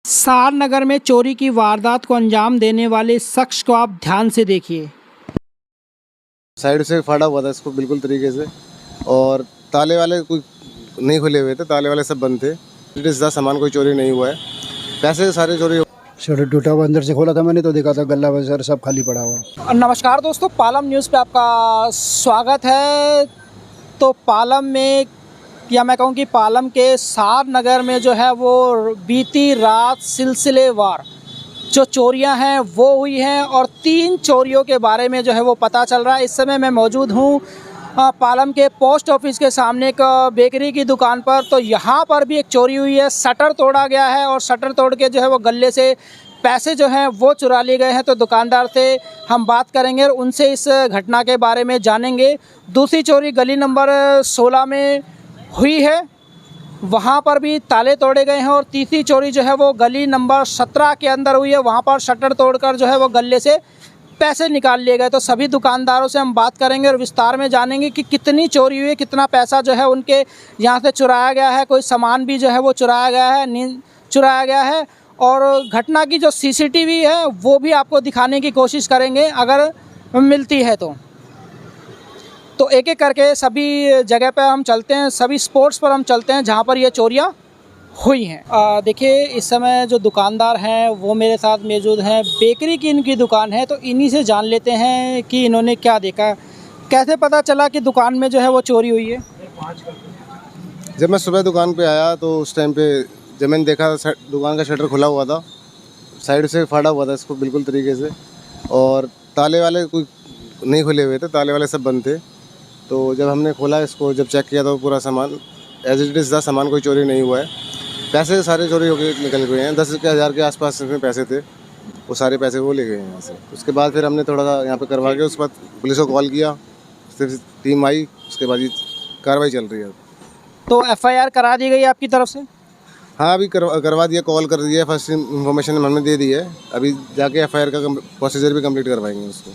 सारनगर में चोरी की वारदात को अंजाम देने वाले शख्स को आप ध्यान से देखिए। साइड से फाड़ा हुआ था इसको बिल्कुल तरीके से, और ताले वाले कोई नहीं खुले हुए थे, ताले वाले सब बंद थे। रिश्तेदार सामान कोई चोरी नहीं हुआ है, पैसे सारे चोरी। शटर टूटा हुआ अंदर से खोला था मैंने तो देखा था गल्ला वगैरह सब खाली पड़ा हुआ। नमस्कार दोस्तों, पालम न्यूज़ पे आपका स्वागत है। तो पालम में, या मैं कहूँ कि पालम के सारनगर में जो है वो बीती रात सिलसिलेवार जो चोरियां हैं वो हुई हैं, और 3 चोरियों के बारे में जो है वो पता चल रहा है। इस समय मैं मौजूद हूँ पालम के पोस्ट ऑफिस के सामने एक बेकरी की दुकान पर। तो यहाँ पर भी एक चोरी हुई है, शटर तोड़ा गया है और शटर तोड़ के जो है वो गले से पैसे जो हैं वो चुरा लिए गए हैं। तो दुकानदार से हम बात करेंगे और उनसे इस घटना के बारे में जानेंगे। दूसरी चोरी गली नंबर 16 में हुई है, वहाँ पर भी ताले तोड़े गए हैं। और तीसरी चोरी जो है वो गली नंबर 17 के अंदर हुई है, वहाँ पर शटर तोड़कर जो है वो गले से पैसे निकाल लिए गए। तो सभी दुकानदारों से हम बात करेंगे और विस्तार में जानेंगे कि कितनी चोरी हुई है, कितना पैसा जो है उनके यहाँ से चुराया गया है, कोई सामान भी जो है वो चुराया गया है। और घटना की जो सीसीटीवी है वो भी आपको दिखाने की कोशिश करेंगे अगर मिलती है तो एक एक करके सभी जगह पर हम चलते हैं, सभी स्पॉट्स पर हम चलते हैं जहाँ पर ये चोरियाँ हुई हैं। देखिए, इस समय जो दुकानदार हैं वो मेरे साथ मौजूद हैं। बेकरी की इनकी दुकान है, तो इन्हीं से जान लेते हैं कि इन्होंने क्या देखा। कैसे पता चला कि दुकान में जो है वो चोरी हुई है? जब मैं सुबह दुकान पे आया तो उस टाइम पे जब मैंने देखा दुकान का शटर खुला हुआ था, साइड से फाड़ा हुआ था इसको बिल्कुल तरीके से, और ताले वाले कोई नहीं खुले हुए थे, ताले वाले सब बंद थे। तो जब हमने खोला इसको, जब चेक किया तो पूरा सामान एज इट इज़ था, सामान कोई चोरी नहीं हुआ है। पैसे सारे चोरी होकर निकल गए हैं, 10,000 के आसपास में पैसे थे, वो सारे पैसे वो ले गए हैं यहाँ से। उसके बाद फिर हमने थोड़ा सा यहाँ पे करवा के उसके बाद पुलिस को कॉल किया, फिर टीम आई, उसके बाद ये कार्रवाई चल रही है। तो FIR करा दी गई आपकी तरफ से? हाँ, अभी करवा दिया, कॉल कर दिया, फर्स्ट इन्फॉर्मेशन हमने दे दी है। अभी जाके FIR का प्रोसीजर भी कंप्लीट करवाएंगे उसको।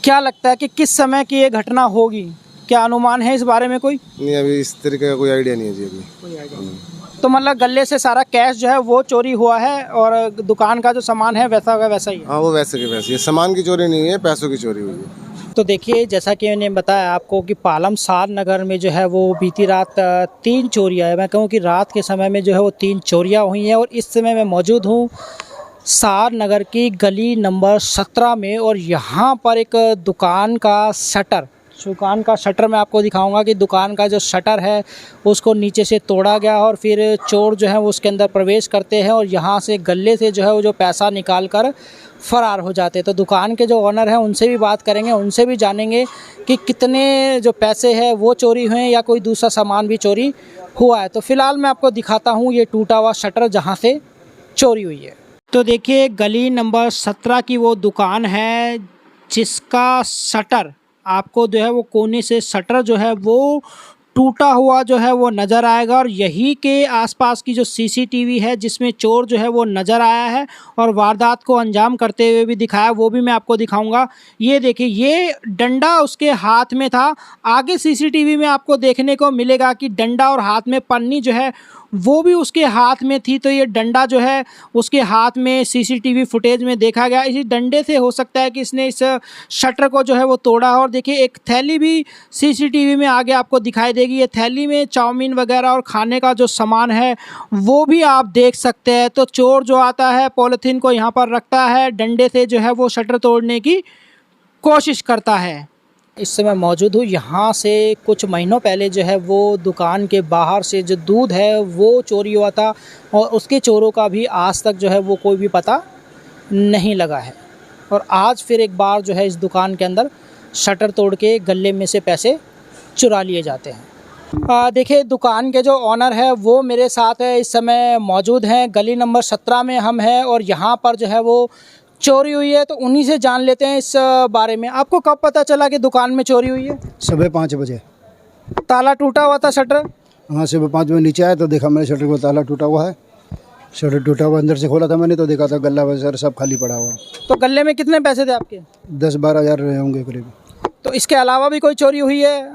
क्या लगता है कि किस समय की ये घटना होगी? क्या अनुमान है इस बारे में कोई? नहीं, अभी इस तरीके का कोई आइडिया नहीं है जी अभी। तो मतलब गले से सारा कैश जो है वो चोरी हुआ है और दुकान का जो सामान है वैसा का वैसा ही है? हाँ, वो वैसे के वैसे, सामान की चोरी नहीं है, पैसों की चोरी हुई है। तो देखिए, जैसा कि मैंने बताया आपको कि पालम सारनगर में जो है वो बीती रात 3 चोरियाँ है। मैं कहूँ कि रात के समय में जो है वो 3 चोरियाँ हुई हैं। और इस समय मैं मौजूद हूँ सारनगर की गली नंबर 17 में, और यहाँ पर एक दुकान का शटर मैं आपको दिखाऊंगा कि दुकान का जो शटर है उसको नीचे से तोड़ा गया और फिर चोर जो है वो उसके अंदर प्रवेश करते हैं और यहाँ से गले से जो है वो जो पैसा निकाल कर फ़रार हो जाते हैं। तो दुकान के जो ऑनर हैं उनसे भी बात करेंगे, उनसे भी जानेंगे कि कितने जो पैसे हैं वो चोरी हुए हैं या कोई दूसरा सामान भी चोरी हुआ है। तो फ़िलहाल मैं आपको दिखाता हूँ ये टूटा हुआ शटर जहाँ से चोरी हुई है। तो देखिए, गली नंबर 17 की वो दुकान है जिसका शटर आपको जो है वो कोने से शटर जो है वो टूटा हुआ जो है वो नज़र आएगा। और यही के आसपास की जो CCTV है जिसमें चोर जो है वो नज़र आया है और वारदात को अंजाम करते हुए भी दिखाया, वो भी मैं आपको दिखाऊंगा। ये देखिए, ये डंडा उसके हाथ में था। आगे CCTV में आपको देखने को मिलेगा कि डंडा और हाथ में पन्नी जो है वो भी उसके हाथ में थी। तो ये डंडा जो है उसके हाथ में CCTV फुटेज में देखा गया। इसी डंडे से हो सकता है कि इसने इस शटर को जो है वो तोड़ा। और देखिए, एक थैली भी CCTV में आगे आपको दिखाई देगी। ये थैली में चाउमीन वगैरह और खाने का जो सामान है वो भी आप देख सकते हैं। तो चोर जो आता है पॉलीथीन को यहाँ पर रखता है, डंडे से जो है वो शटर तोड़ने की कोशिश करता है। इस समय मौजूद हूँ यहाँ से कुछ महीनों पहले जो है वो दुकान के बाहर से जो दूध है वो चोरी हुआ था और उसके चोरों का भी आज तक जो है वो कोई भी पता नहीं लगा है। और आज फिर एक बार जो है इस दुकान के अंदर शटर तोड़ के गले में से पैसे चुरा लिए जाते हैं। देखिए, दुकान के जो ऑनर है वो मेरे साथ है, इस समय मौजूद हैं। गली नंबर 17 में हम हैं और यहाँ पर जो है वो चोरी हुई है, तो उन्हीं से जान लेते हैं इस बारे में। आपको कब पता चला कि दुकान में चोरी हुई है? सुबह 5 बजे। ताला टूटा हुआ था शटर? हाँ, सुबह 5 बजे नीचे आया तो देखा मैंने शटर को, ताला टूटा हुआ है। शटर टूटा हुआ अंदर से खोला था मैंने तो देखा था गल्ला वगैरह सब खाली पड़ा हुआ। तो गले में कितने पैसे थे आपके? 10-12 हज़ार रहे होंगे करीब। तो इसके अलावा भी कोई चोरी हुई है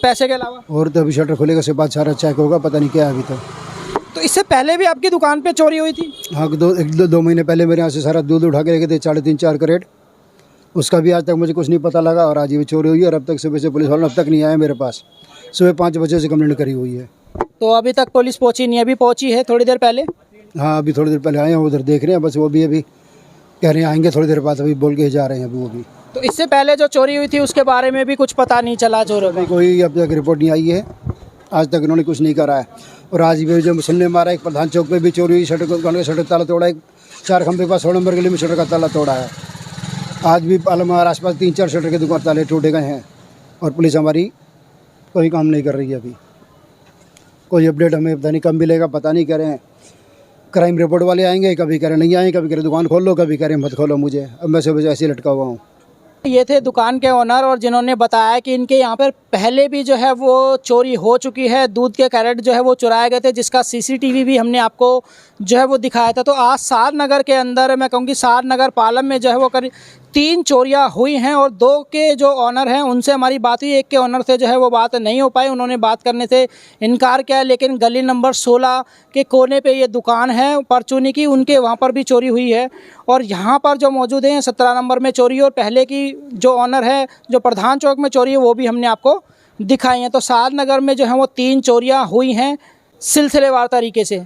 पैसे के अलावा? और तो अभी शटर खुलेगा, उसके बाद सारा चेक होगा, पता नहीं क्या है अभी तक। तो इससे पहले भी आपकी दुकान पे चोरी हुई थी? हाँ, दो महीने पहले मेरे यहाँ से सारा दूध उठा के लेके थे 3.5-4 करेट। उसका भी आज तक मुझे कुछ नहीं पता लगा और आज ये भी चोरी हुई है और अब तक सुबह से पुलिस वाले अब तक नहीं आए मेरे पास। सुबह 5 बजे से कंप्लेंट करी हुई है। तो अभी तक पुलिस पहुंची नहीं? अभी पहुंची है थोड़ी देर पहले? हाँ, अभी थोड़ी देर पहले आए हैं, उधर देख रहे हैं बस। वो भी अभी कह रहे हैं आएंगे थोड़ी देर बाद, अभी बोल के जा रहे हैं अभी वो भी। तो इससे पहले जो चोरी हुई थी उसके बारे में भी कुछ पता नहीं चला चोरों को? कोई अब तक रिपोर्ट नहीं आई है, आज तक इन्होंने कुछ नहीं करा है। और आज भी जो सुनने मारा एक प्रधान चौक पे भी चोरी हुई, शटर का शटर ताला तोड़ा, एक 4 खंभे के पास 16 नंबर गली में शटर का ताला तोड़ा है। आज भी पालमर आसपास 3-4 शटर के दुकान ताले टूटे गए हैं और पुलिस हमारी कोई काम नहीं कर रही है। अभी कोई अपडेट हमें पता नहीं कब मिलेगा, पता नहीं। कह रहे हैं क्राइम रिपोर्ट वाले आएंगे, कभी कह रहे नहीं आएंगे, कभी कह रहे दुकान खोल लो, कभी कह रहे मत खोलो मुझे। अब मैं सुबह से ऐसे ही लटका हुआ हूँ। ये थे दुकान के ओनर और जिन्होंने बताया कि इनके यहाँ पर पहले भी जो है वो चोरी हो चुकी है। दूध के कैरेट जो है वो चुराए गए थे, जिसका सीसीटीवी भी हमने आपको जो है वो दिखाया था। तो आज सार नगर के अंदर, मैं कहूँगी सार नगर पालम में जो है वो करीब 3 चोरियाँ हुई हैं और 2 के जो ओनर हैं उनसे हमारी बात हुई। एक के ओनर से जो है वो बात नहीं हो पाई, उन्होंने बात करने से इनकार किया। लेकिन गली नंबर 16 के कोने पे ये दुकान है परचूनी की, उनके वहाँ पर भी चोरी हुई है। और यहाँ पर जो मौजूद हैं 17 नंबर में चोरी, और पहले की जो ओनर है जो प्रधान चौक में चोरी है वो भी हमने आपको दिखाई हैं। तो सार नगर में जो है वो 3 चोरियाँ हुई हैं सिलसिलेवार तरीके से।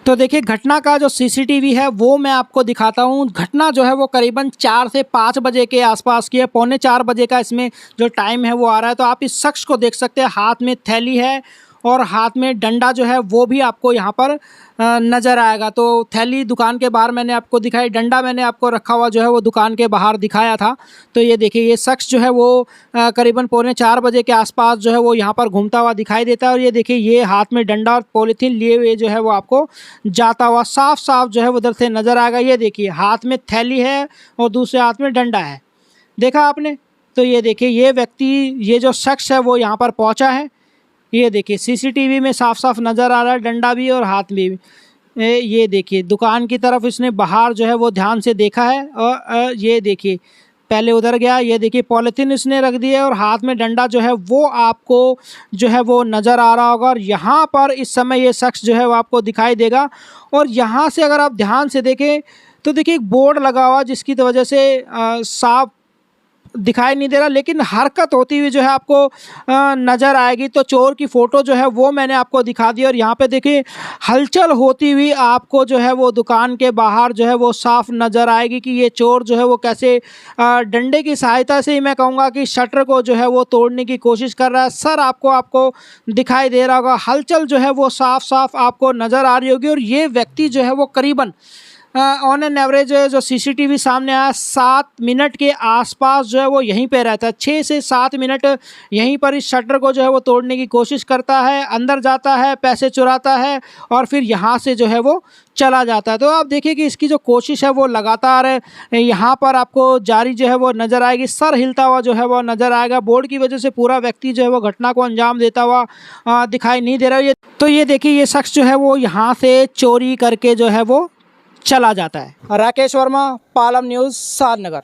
तो देखिए घटना का जो सीसीटीवी है वो मैं आपको दिखाता हूँ। घटना जो है वो करीबन 4 से 5 बजे के आसपास की है, 3:45 बजे का इसमें जो टाइम है वो आ रहा है। तो आप इस शख्स को देख सकते हैं, हाथ में थैली है और हाथ में डंडा जो है वो भी आपको यहाँ पर नज़र आएगा। तो थैली दुकान के बाहर मैंने आपको दिखाई, डंडा मैंने आपको रखा हुआ जो है वो दुकान के बाहर दिखाया था। तो ये देखिए ये शख्स जो है वो करीबन 3:45 बजे के आसपास जो है वो यहाँ पर घूमता हुआ दिखाई देता है। और ये देखिए ये हाथ में डंडा और पॉलीथीन लिए हुए जो है वो आपको जाता हुआ साफ साफ जो है उधर से नज़र आएगा। ये देखिए हाथ में थैली है और दूसरे हाथ में डंडा है, देखा आपने? तो ये देखिए ये व्यक्ति, ये जो शख्स है वो यहाँ पर पहुँचा है। ये देखिए सीसीटीवी में साफ साफ नज़र आ रहा है, डंडा भी और हाथ में भी। ये देखिए दुकान की तरफ इसने बाहर जो है वो ध्यान से देखा है और ये देखिए पहले उधर गया। ये देखिए पॉलीथीन इसने रख दी है और हाथ में डंडा जो है वो आपको जो है वो नज़र आ रहा होगा। और यहाँ पर इस समय ये शख्स जो है वो आपको दिखाई देगा। और यहाँ से अगर आप ध्यान से देखें तो देखिए एक बोर्ड लगा हुआ जिसकी वजह से साफ दिखाई नहीं दे रहा, लेकिन हरकत होती हुई जो है आपको नज़र आएगी। तो चोर की फ़ोटो जो है वो मैंने आपको दिखा दी और यहाँ पे देखिए हलचल होती हुई आपको जो है वो दुकान के बाहर जो है वो साफ नज़र आएगी कि ये चोर जो है वो कैसे डंडे की सहायता से ही मैं कहूँगा कि शटर को जो है वो तोड़ने की कोशिश कर रहा है। सर आपको दिखाई दे रहा होगा, हलचल जो है वो साफ साफ आपको नज़र आ रही होगी। और ये व्यक्ति जो है वो करीबन ऑन एन एवरेज जो सीसीटीवी सामने आया 7 मिनट के आसपास जो है वो यहीं पे रहता है। 6 से 7 मिनट यहीं पर इस शटर को जो है वो तोड़ने की कोशिश करता है, अंदर जाता है, पैसे चुराता है और फिर यहाँ से जो है वो चला जाता है। तो आप देखिए कि इसकी जो कोशिश है वो लगातार यहाँ पर आपको जारी जो है वो नज़र आएगी। सर हिलता हुआ जो है वो नज़र आएगा। बोर्ड की वजह से पूरा व्यक्ति जो है वो घटना को अंजाम देता हुआ दिखाई नहीं दे रहा है। तो ये देखिए ये शख्स जो है वो यहाँ से चोरी करके जो है वो चला जाता है। राकेश वर्मा, पालम न्यूज़, सार नगर।